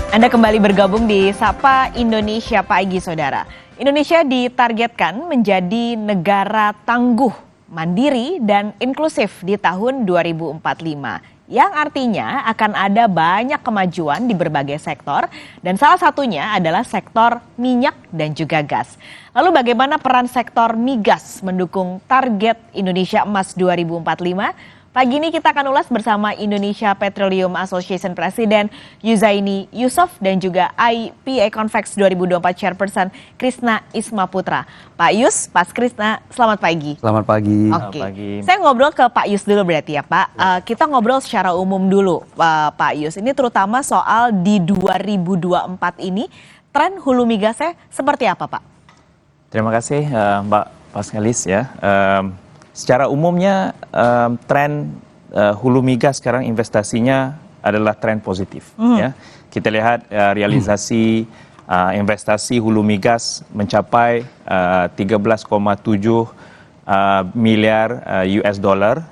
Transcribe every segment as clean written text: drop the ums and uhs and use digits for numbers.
Anda kembali bergabung di Sapa Indonesia Pagi, Saudara. Indonesia ditargetkan menjadi negara tangguh, mandiri, dan inklusif di tahun 2045. Yang artinya akan ada banyak kemajuan di berbagai sektor, dan salah satunya adalah sektor minyak dan juga gas. Lalu bagaimana peran sektor migas mendukung target Indonesia Emas 2045? Pagi ini kita akan ulas bersama Indonesia Petroleum Association Presiden Yuzaini Yusof dan juga IPA Convex 2024 Chairperson Krisna Ismaputra. Pak Yus, Pak Krisna, selamat pagi. Selamat pagi. Oke, saya ngobrol ke Pak Yus dulu berarti ya Pak. Kita ngobrol secara umum dulu Pak Yus. Ini terutama soal di 2024 ini tren hulu migasnya seperti apa Pak? Terima kasih Mbak Paskalis ya. Secara umumnya tren hulu migas sekarang investasinya adalah tren positif. Ya. Kita lihat realisasi investasi hulu migas mencapai 13,7 miliar US dollar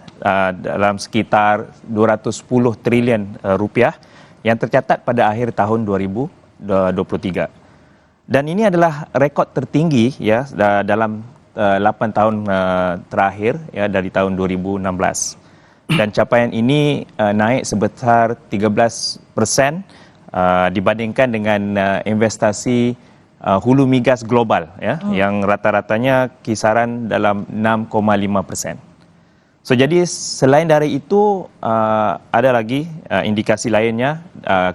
dalam sekitar 210 triliun rupiah yang tercatat pada akhir tahun 2023. Dan ini adalah rekod tertinggi ya dalam 8 tahun terakhir ya dari tahun 2016. Dan capaian ini naik sebesar 13% dibandingkan dengan investasi hulu migas global ya yang rata-ratanya kisaran dalam 6,5%. So jadi selain dari itu ada lagi indikasi lainnya.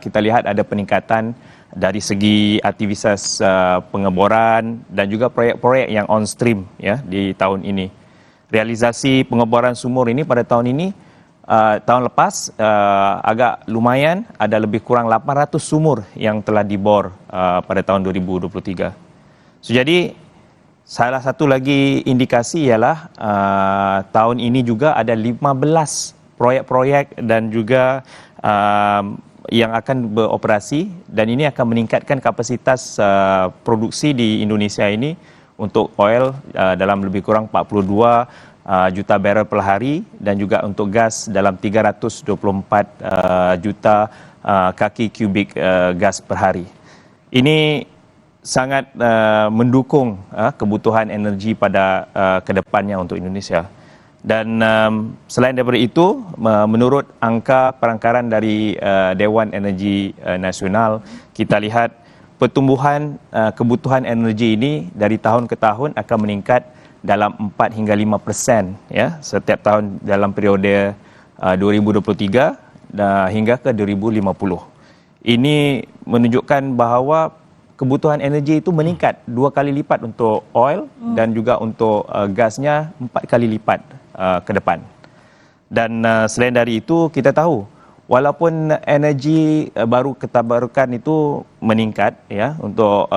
Kita lihat ada peningkatan dari segi aktivitas pengeboran dan juga proyek-proyek yang on stream ya di tahun ini. Realisasi pengeboran sumur ini pada tahun ini tahun lepas agak lumayan, ada lebih kurang 800 sumur yang telah dibor pada tahun 2023. So, jadi salah satu lagi indikasi ialah tahun ini juga ada 15 proyek-proyek dan juga yang akan beroperasi, dan ini akan meningkatkan kapasitas produksi di Indonesia ini untuk oil dalam lebih kurang 42 juta barrel per hari dan juga untuk gas dalam 324 juta kaki kubik gas per hari. Ini sangat mendukung kebutuhan energi pada kedepannya untuk Indonesia. Dan selain daripada itu, menurut angka perangkaran dari Dewan Energi Nasional, kita lihat pertumbuhan kebutuhan energi ini dari tahun ke tahun akan meningkat dalam 4 hingga 5% ya setiap tahun dalam periode 2023 hingga ke 2050. Ini menunjukkan bahawa kebutuhan energi itu meningkat 2 kali lipat untuk oil dan juga untuk gasnya 4 kali lipat ke depan. Dan selain dari itu kita tahu walaupun energi baru terbarukan itu meningkat ya untuk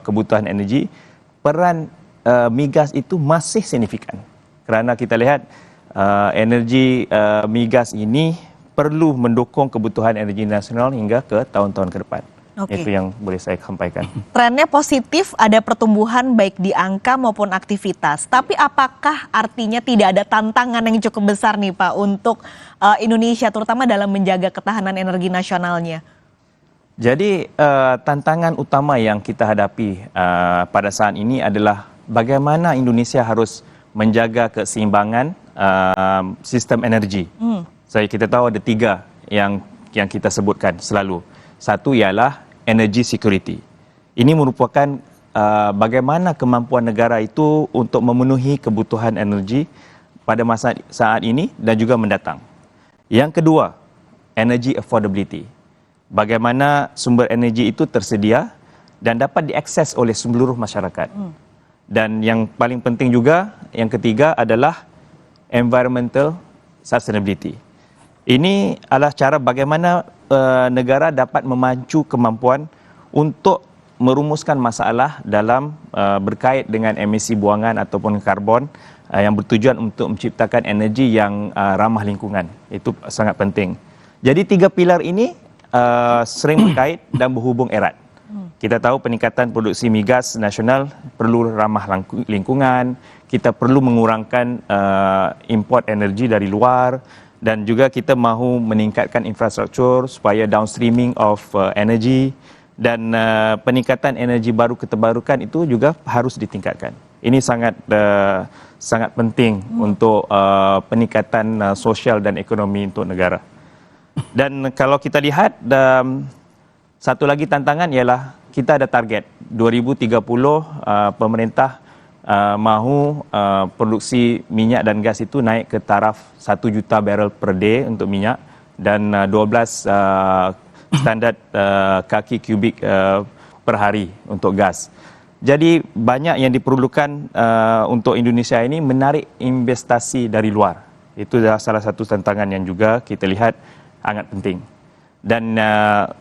kebutuhan energi, peran migas itu masih signifikan. Kerana kita lihat energi migas ini perlu mendukung kebutuhan energi nasional hingga ke tahun-tahun ke depan. Itu yang boleh saya sampaikan. Trennya positif, ada pertumbuhan baik di angka maupun aktivitas. Tapi apakah artinya tidak ada tantangan yang cukup besar nih Pak untuk Indonesia, terutama dalam menjaga ketahanan energi nasionalnya? Jadi tantangan utama yang kita hadapi pada saat ini adalah bagaimana Indonesia harus menjaga keseimbangan sistem energi. Kita tahu ada 3 yang kita sebutkan selalu. Satu ialah energy security. Ini merupakan bagaimana kemampuan negara itu untuk memenuhi kebutuhan energi pada masa saat ini dan juga mendatang. Yang kedua, energy affordability. Bagaimana sumber energi itu tersedia dan dapat diakses oleh seluruh masyarakat. Dan yang paling penting juga, yang ketiga adalah environmental sustainability. Ini adalah cara bagaimana negara dapat memacu kemampuan untuk merumuskan masalah dalam berkait dengan emisi buangan ataupun karbon yang bertujuan untuk menciptakan energi yang ramah lingkungan. Itu sangat penting. Jadi 3 pilar ini sering berkait dan berhubung erat. Kita tahu peningkatan produksi migas nasional perlu ramah lingkungan, kita perlu mengurangkan import energi dari luar, dan juga kita mahu meningkatkan infrastruktur supaya downstreaming of energy dan peningkatan energi baru terbarukan itu juga harus ditingkatkan. Ini sangat penting untuk peningkatan sosial dan ekonomi untuk negara. Dan kalau kita lihat satu lagi tantangan ialah kita ada target 2030 pemerintah mahu produksi minyak dan gas itu naik ke taraf 1 juta barrel per day untuk minyak dan 12 standard kaki kubik per hari untuk gas. Jadi banyak yang diperlukan untuk Indonesia ini menarik investasi dari luar. Itu adalah salah satu tantangan yang juga kita lihat sangat penting. Dan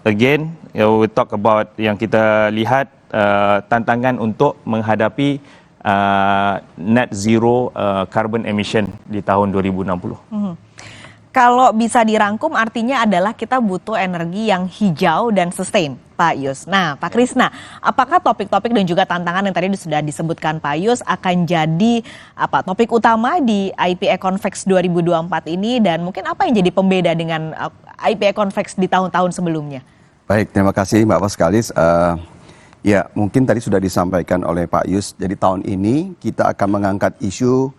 again, we talk about yang kita lihat tantangan untuk menghadapi net zero carbon emission di tahun 2060. Kalau bisa dirangkum artinya adalah kita butuh energi yang hijau dan sustain, Pak Yus. Nah, Pak Krisna, apakah topik-topik dan juga tantangan yang tadi sudah disebutkan Pak Yus akan jadi topik utama di IPA Convex 2024 ini, dan mungkin apa yang jadi pembeda dengan IPA Convex di tahun-tahun sebelumnya? Baik, terima kasih Mbak Paskalis. Ya, mungkin tadi sudah disampaikan oleh Pak Yus. Jadi tahun ini kita akan mengangkat isu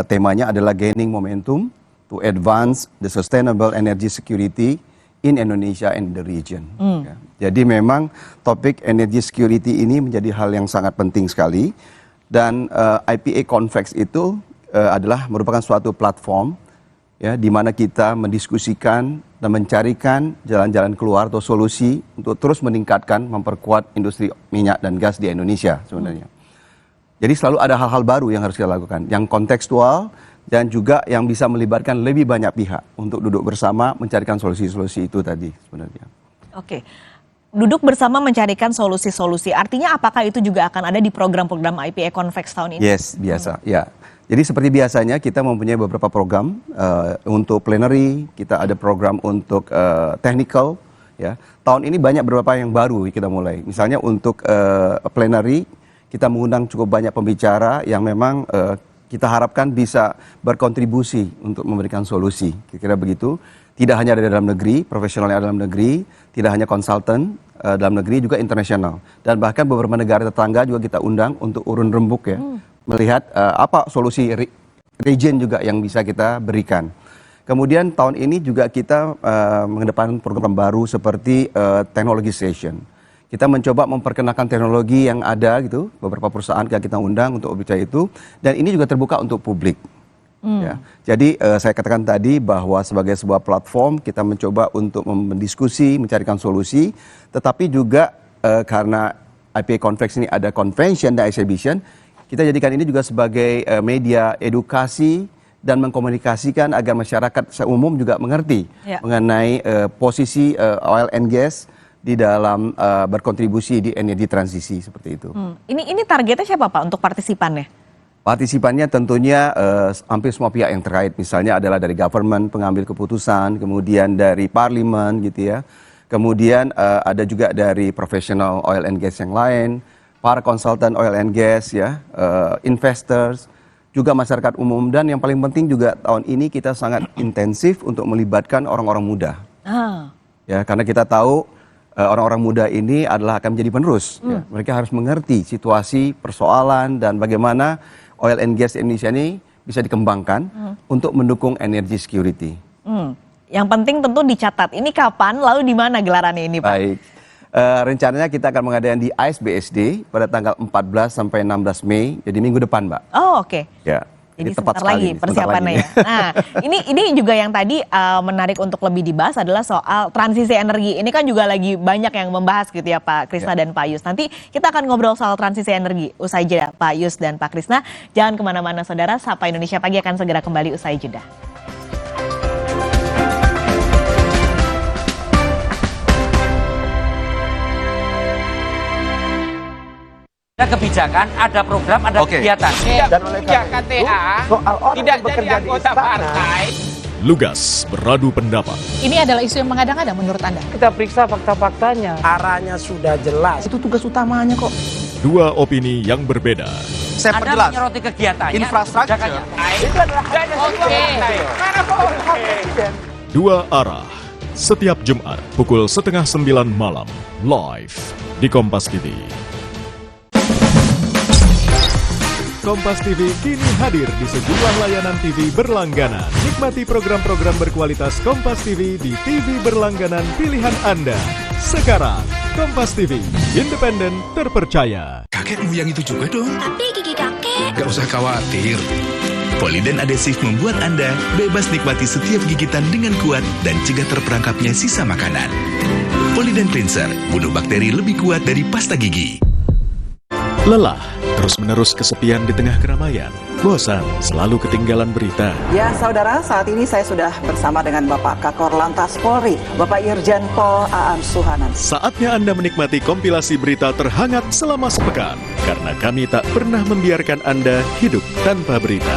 temanya adalah gaining momentum to advance the sustainable energy security in Indonesia and the region. Ya. Jadi memang topik energy security ini menjadi hal yang sangat penting sekali, dan IPA Convex itu adalah merupakan suatu platform ya di mana kita mendiskusikan dan mencarikan jalan-jalan keluar atau solusi untuk terus meningkatkan, memperkuat industri minyak dan gas di Indonesia sebenarnya. Jadi selalu ada hal-hal baru yang harus kita lakukan, yang kontekstual dan juga yang bisa melibatkan lebih banyak pihak untuk duduk bersama mencarikan solusi-solusi itu tadi sebenarnya. Oke, duduk bersama mencarikan solusi-solusi. Artinya apakah itu juga akan ada di program-program IPA Convex tahun ini? Yes, biasa. Ya. Jadi seperti biasanya kita mempunyai beberapa program untuk plenary, kita ada program untuk technical. Ya. Tahun ini banyak beberapa yang baru kita mulai. Misalnya untuk plenary, kita mengundang cukup banyak pembicara yang memang kita harapkan bisa berkontribusi untuk memberikan solusi. Kira-kira begitu. Tidak hanya dari dalam negeri, profesional yang ada dalam negeri, tidak hanya konsultan dalam negeri, juga internasional. Dan bahkan beberapa negara tetangga juga kita undang untuk urun rembuk ya. Melihat apa solusi region juga yang bisa kita berikan. Kemudian tahun ini juga kita mengedepankan program baru seperti teknologi station. Kita mencoba memperkenalkan teknologi yang ada gitu, beberapa perusahaan kita undang untuk berbicara itu, dan ini juga terbuka untuk publik. Ya. Jadi saya katakan tadi bahwa sebagai sebuah platform kita mencoba untuk mendiskusi, mencarikan solusi, tetapi juga karena IPA Convex ini ada convention dan exhibition, kita jadikan ini juga sebagai media edukasi dan mengkomunikasikan agar masyarakat umum juga mengerti mengenai posisi oil and gas di dalam berkontribusi di energi transisi seperti itu. Ini targetnya siapa Pak untuk partisipannya? Partisipannya tentunya hampir semua pihak yang terkait, misalnya adalah dari government, pengambil keputusan, kemudian dari parlimen gitu ya, kemudian ada juga dari profesional oil and gas yang lain, para konsultan oil and gas ya, investors, juga masyarakat umum, dan yang paling penting juga tahun ini kita sangat intensif untuk melibatkan orang-orang muda. Ya, karena kita tahu orang-orang muda ini adalah akan menjadi penerus. Ya. Mereka harus mengerti situasi, persoalan, dan bagaimana oil and gas Indonesia ini bisa dikembangkan untuk mendukung energy security. Yang penting tentu dicatat. Ini kapan, lalu di mana gelarannya ini Pak? Baik. Rencananya kita akan mengadakan di ASBSD pada tanggal 14 sampai 16 Mei, jadi minggu depan, Mbak. Oh, oke. Ya. Jadi sebentar lagi persiapannya ya. Nah, ini juga yang tadi menarik untuk lebih dibahas adalah soal transisi energi. Ini kan juga lagi banyak yang membahas gitu ya Pak Krisna dan Pak Yus. Nanti kita akan ngobrol soal transisi energi usai jeda Pak Yus dan Pak Krisna. Jangan kemana-mana saudara, Sapa Indonesia Pagi akan segera kembali usai jeda. Ada kebijakan, ada program, ada kegiatan. Dan oleh karena itu, soal orang tidak yang bekerja jadi di anggota istana, partai. Lugas beradu pendapat. Ini adalah isu yang mengada-ngada menurut Anda? kita periksa fakta-faktanya. Arahnya sudah jelas. Itu tugas utamanya kok. Dua opini yang berbeda. Saya Anda perjelas. menyoroti kegiatannya, Infrastruktur. kebijakannya. Itu adalah Oke. Mana Pak Presiden? Dua arah. Setiap Jumat pukul 8:30 malam. Live di Kompas TV. Kompas TV kini hadir di sejumlah layanan TV berlangganan. Nikmati program-program berkualitas Kompas TV di TV berlangganan pilihan Anda. Sekarang, Kompas TV, independen, terpercaya. Kakekmu yang itu juga dong. Tapi gigi kakek. Gak usah khawatir. Poliden Adhesive membuat Anda bebas nikmati setiap gigitan dengan kuat dan cegah terperangkapnya sisa makanan. Poliden Cleanser, bunuh bakteri lebih kuat dari pasta gigi. Lelah, terus-menerus kesepian di tengah keramaian. Bosan, selalu ketinggalan berita. Ya, saudara, saat ini saya sudah bersama dengan Bapak Kakor Lantas Polri, Bapak Irjen Pol Aan Suhanan. Saatnya Anda menikmati kompilasi berita terhangat selama sepekan. Karena kami tak pernah membiarkan Anda hidup tanpa berita.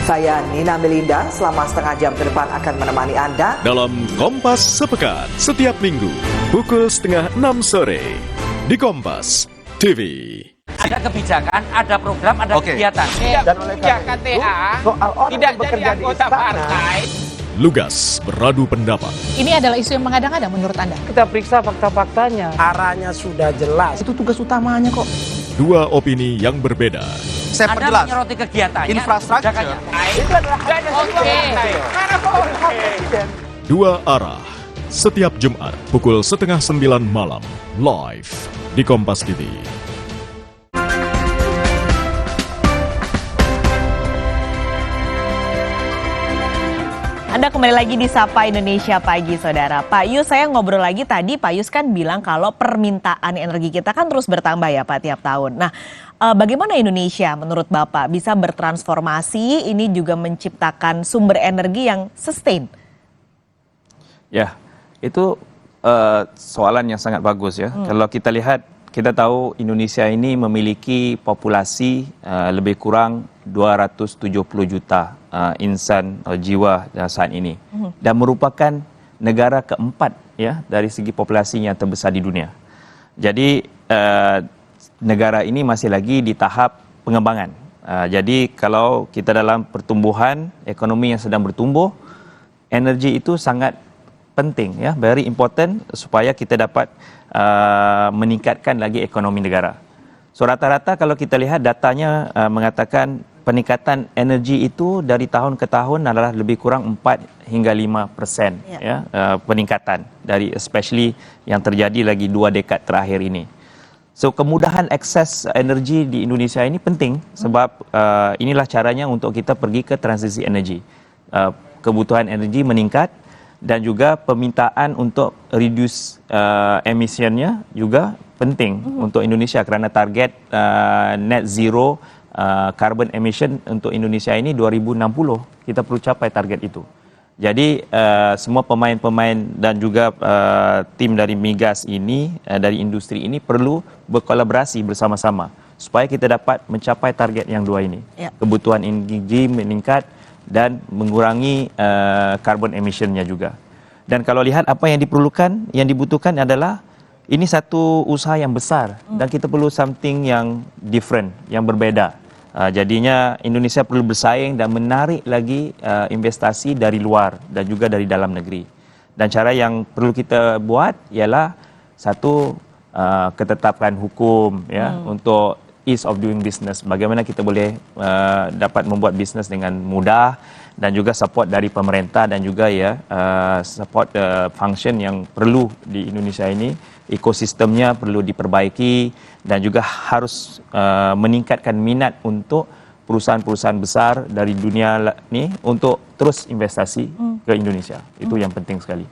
Saya Nina Melinda, selama setengah jam ke depan akan menemani Anda Dalam Kompas Sepekan, setiap minggu, pukul 5:30 sore. Di Kompas TV. Ada kebijakan, ada program, ada kegiatan. Dan oleh karena itu, soal orang tidak yang bekerja jadi di anggota istana, partai. Lugas beradu pendapat. Ini adalah isu yang mengada-ngada menurut Anda? Kita periksa fakta-faktanya. Arahnya sudah jelas. Itu tugas utamanya kok. Dua opini yang berbeda. Saya Anda perjelas. menyoroti kegiatannya, Infrastruktur. kebijakannya. Itu adalah Oke. Mana Pak Presiden? Dua arah. Setiap Jumat pukul 8:30 malam. Live di Kompas TV. Anda kembali lagi di Sapa Indonesia Pagi, Saudara. Pak Yus, saya ngobrol lagi tadi, Pak Yus kan bilang kalau permintaan energi kita kan terus bertambah ya Pak tiap tahun. Nah, bagaimana Indonesia menurut Bapak bisa bertransformasi, ini juga menciptakan sumber energi yang sustain? Ya, itu soalan yang sangat bagus ya. Kalau kita lihat, kita tahu Indonesia ini memiliki populasi lebih kurang 270 juta insan jiwa saat ini, dan merupakan negara keempat ya dari segi populasi yang terbesar di dunia. Jadi negara ini masih lagi di tahap pengembangan. Jadi kalau kita dalam pertumbuhan ekonomi yang sedang bertumbuh, energi itu sangat penting ya, very important supaya kita dapat meningkatkan lagi ekonomi negara. So rata-rata kalau kita lihat datanya mengatakan peningkatan energi itu dari tahun ke tahun adalah lebih kurang 4 hingga 5% ya, peningkatan dari especially yang terjadi lagi 2 dekad terakhir ini. So kemudahan akses energi di Indonesia ini penting sebab inilah caranya untuk kita pergi ke transisi energi. Kebutuhan energi meningkat dan juga permintaan untuk reduce emissionnya juga penting untuk Indonesia kerana target net zero carbon emission untuk Indonesia ini 2060 kita perlu capai target itu. Jadi semua pemain-pemain dan juga tim dari migas ini dari industri ini perlu berkolaborasi bersama-sama supaya kita dapat mencapai target yang dua ini. Kebutuhan energi meningkat dan mengurangi carbon emissionnya juga. Dan kalau lihat apa yang diperlukan, yang dibutuhkan adalah ini satu usaha yang besar dan kita perlu something yang different, yang berbeda. Jadinya Indonesia perlu bersaing dan menarik lagi investasi dari luar dan juga dari dalam negeri. Dan cara yang perlu kita buat ialah satu ketetapan hukum ya untuk ease of doing business. Bagaimana kita boleh dapat membuat bisnes dengan mudah dan juga support dari pemerintah dan juga ya support function yang perlu di Indonesia ini. Ekosistemnya perlu diperbaiki dan juga harus meningkatkan minat untuk perusahaan-perusahaan besar dari dunia ni untuk terus investasi ke Indonesia. Itu yang penting sekali.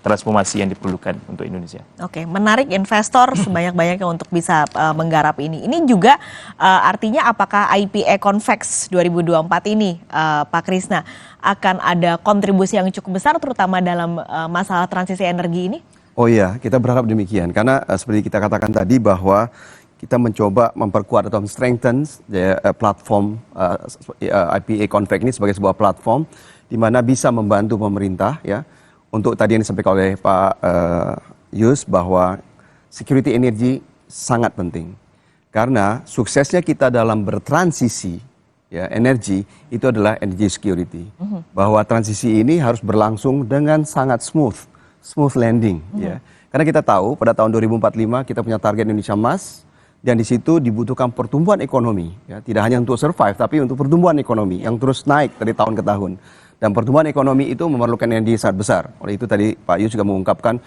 Transformasi yang diperlukan untuk Indonesia. Oke, menarik investor sebanyak-banyaknya untuk bisa menggarap ini. Ini juga artinya apakah IPA Convex 2024 ini, Pak Krisna, akan ada kontribusi yang cukup besar terutama dalam masalah transisi energi ini? Oh iya, kita berharap demikian. Karena seperti kita katakan tadi bahwa kita mencoba memperkuat atau strengthen platform IPA Convex ini sebagai sebuah platform di mana bisa membantu pemerintah ya untuk tadi yang disampaikan oleh Pak Yus bahwa security energi sangat penting. Karena suksesnya kita dalam bertransisi ya energi itu adalah energy security. Bahwa transisi ini harus berlangsung dengan sangat smooth landing ya. Karena kita tahu pada tahun 2045 kita punya target Indonesia Emas dan di situ dibutuhkan pertumbuhan ekonomi ya, tidak hanya untuk survive tapi untuk pertumbuhan ekonomi yang terus naik dari tahun ke tahun. Dan pertumbuhan ekonomi itu memerlukan energi sangat besar. Oleh itu tadi Pak Yus juga mengungkapkan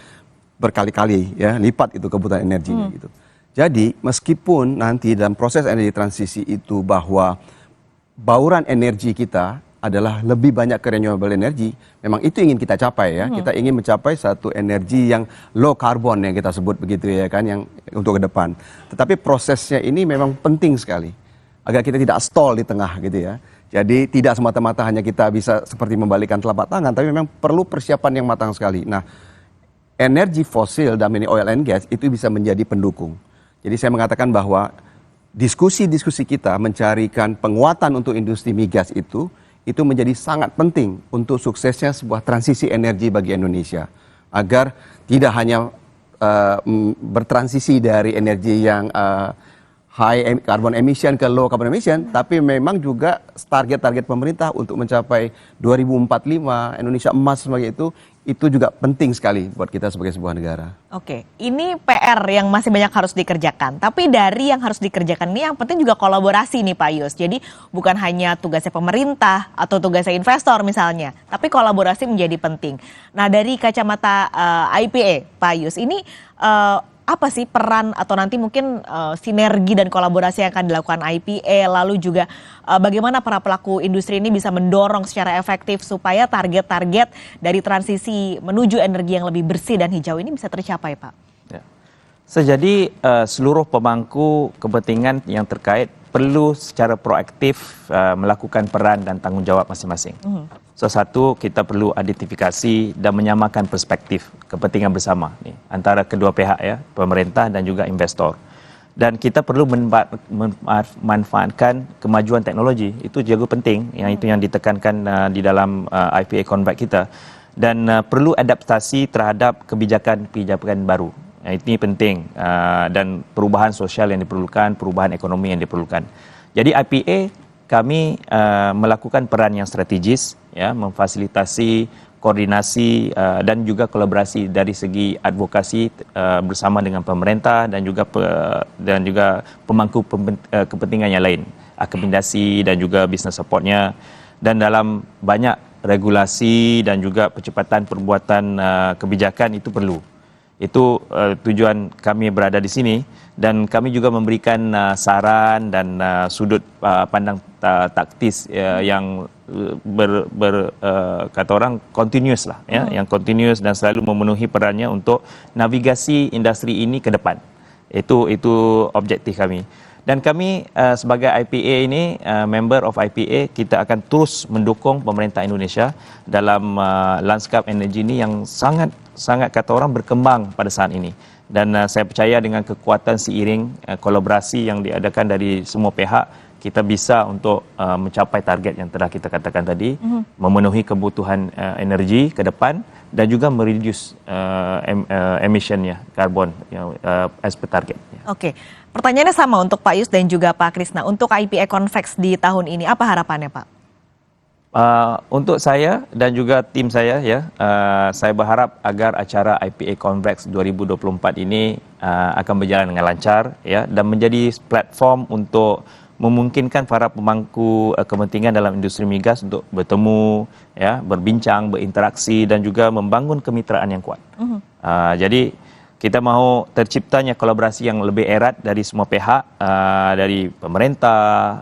berkali-kali ya lipat itu kebutuhan energinya gitu. Jadi meskipun nanti dalam proses energi transisi itu bahwa bauran energi kita adalah lebih banyak ke renewable energy, memang itu ingin kita capai ya. Kita ingin mencapai satu energi yang low carbon yang kita sebut begitu ya kan, yang untuk ke depan. Tetapi prosesnya ini memang penting sekali. Agar kita tidak stall di tengah gitu ya. Jadi tidak semata-mata hanya kita bisa seperti membalikkan telapak tangan, tapi memang perlu persiapan yang matang sekali. Nah, energi fosil dan ini oil and gas itu bisa menjadi pendukung. Jadi saya mengatakan bahwa diskusi-diskusi kita mencarikan penguatan untuk industri migas itu menjadi sangat penting untuk suksesnya sebuah transisi energi bagi Indonesia. Agar tidak hanya bertransisi dari energi yang high carbon emission ke low carbon emission, tapi memang juga target-target pemerintah untuk mencapai 2045 Indonesia emas sebagai itu juga penting sekali buat kita sebagai sebuah negara. Oke, ini PR yang masih banyak harus dikerjakan. Tapi dari yang harus dikerjakan ini yang penting juga kolaborasi nih Pak Yus. Jadi bukan hanya tugasnya pemerintah atau tugasnya investor misalnya, tapi kolaborasi menjadi penting. Nah dari kacamata IPA Pak Yus, ini apa sih peran atau nanti mungkin sinergi dan kolaborasi yang akan dilakukan IPA, lalu juga bagaimana para pelaku industri ini bisa mendorong secara efektif supaya target-target dari transisi menuju energi yang lebih bersih dan hijau ini bisa tercapai Pak? Ya. Jadi seluruh pemangku kepentingan yang terkait perlu secara proaktif melakukan peran dan tanggung jawab masing-masing. Satu, kita perlu identifikasi dan menyamakan perspektif kepentingan bersama nih, antara kedua pihak ya, pemerintah dan juga investor. Dan kita perlu memanfaatkan kemajuan teknologi, itu juga penting, yang itu yang ditekankan di dalam IPA Convex kita. Dan perlu adaptasi terhadap kebijakan baru. Ini penting, dan perubahan sosial yang diperlukan, perubahan ekonomi yang diperlukan. Jadi IPA kami melakukan peran yang strategis, ya, memfasilitasi koordinasi dan juga kolaborasi dari segi advokasi bersama dengan pemerintah dan juga pemangku kepentingan yang lain, akomodasi dan juga business supportnya, dan dalam banyak regulasi dan juga percepatan perbuatan kebijakan itu perlu. Itu tujuan kami berada di sini, dan kami juga memberikan saran dan sudut pandang taktis yang kata orang continuous lah ya, yang continuous dan selalu memenuhi perannya untuk navigasi industri ini ke depan. Itu objektif kami. Dan kami sebagai IPA ini, member of IPA, kita akan terus mendukung pemerintah Indonesia dalam lanskap energi ini yang sangat kata orang berkembang pada saat ini. Dan saya percaya dengan kekuatan seiring kolaborasi yang diadakan dari semua pihak, kita bisa untuk mencapai target yang telah kita katakan tadi, memenuhi kebutuhan energi ke depan dan juga mereduce emissionnya karbon as per target. Oke, pertanyaannya sama untuk Pak Yus dan juga Pak Krisna. Untuk IPA Convex di tahun ini, apa harapannya Pak? Untuk saya dan juga tim saya ya, saya berharap agar acara IPA Convex 2024 ini akan berjalan dengan lancar ya, dan menjadi platform untuk memungkinkan para pemangku kepentingan dalam industri migas untuk bertemu ya, berbincang, berinteraksi dan juga membangun kemitraan yang kuat. Jadi kita mahu terciptanya kolaborasi yang lebih erat dari semua pihak, dari pemerintah,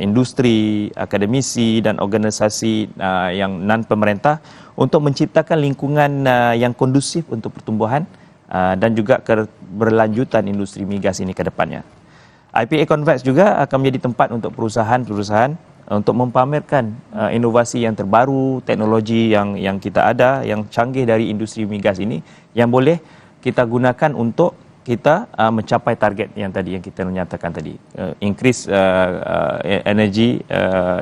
industri, akademisi dan organisasi yang non-pemerintah, untuk menciptakan lingkungan yang kondusif untuk pertumbuhan dan juga keberlanjutan industri migas ini ke depannya. IPA Convex juga akan menjadi tempat untuk perusahaan-perusahaan untuk mempamerkan inovasi yang terbaru, teknologi yang kita ada, yang canggih dari industri migas ini, yang boleh kita gunakan untuk kita mencapai target yang kita nyatakan tadi, increase energi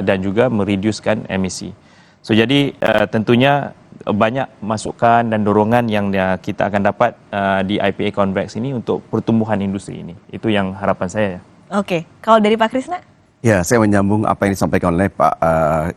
dan juga mereducekan emisi. So jadi tentunya banyak masukan dan dorongan yang kita akan dapat di IPA Convex ini untuk pertumbuhan industri ini. Itu yang harapan saya. Oke, kalau dari Pak Krisna? Ya, saya menyambung apa yang disampaikan oleh Pak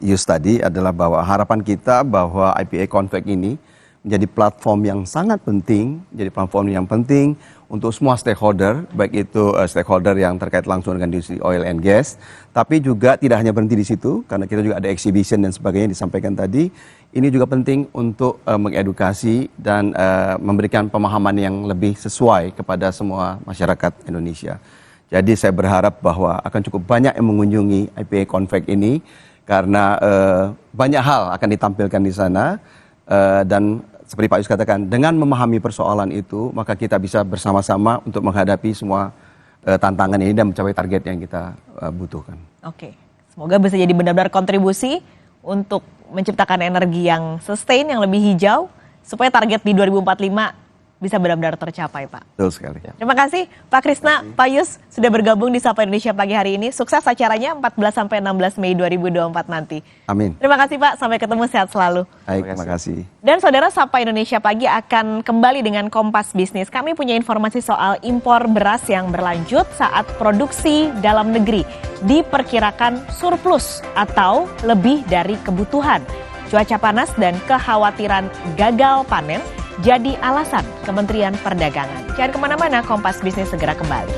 Yus tadi adalah bahwa harapan kita bahwa IPA Convex ini menjadi platform yang sangat penting, jadi platform yang penting untuk semua stakeholder, baik itu stakeholder yang terkait langsung dengan industri oil and gas, tapi juga tidak hanya berhenti di situ, karena kita juga ada exhibition dan sebagainya yang disampaikan tadi. Ini juga penting untuk mengedukasi dan memberikan pemahaman yang lebih sesuai kepada semua masyarakat Indonesia. Jadi saya berharap bahwa akan cukup banyak yang mengunjungi IPA Convex ini karena banyak hal akan ditampilkan di sana dan seperti Pak Yus katakan, dengan memahami persoalan itu maka kita bisa bersama-sama untuk menghadapi semua tantangan ini dan mencapai target yang kita butuhkan. Oke, semoga bisa jadi benar-benar kontribusi untuk menciptakan energi yang sustain, yang lebih hijau supaya target di 2045 bisa benar-benar tercapai, Pak. Betul sekali. Terima kasih Pak Krisna, Pak Yus sudah bergabung di Sapa Indonesia pagi hari ini. Sukses acaranya 14-16 Mei 2024 nanti. Amin. Terima kasih Pak, sampai ketemu, sehat selalu. Baik, terima kasih. Dan saudara, Sapa Indonesia pagi akan kembali dengan Kompas Bisnis. Kami punya informasi soal impor beras yang berlanjut saat produksi dalam negeri diperkirakan surplus atau lebih dari kebutuhan. Cuaca panas dan kekhawatiran gagal panen jadi alasan Kementerian Perdagangan. Jangan kemana-mana, Kompas Bisnis segera kembali.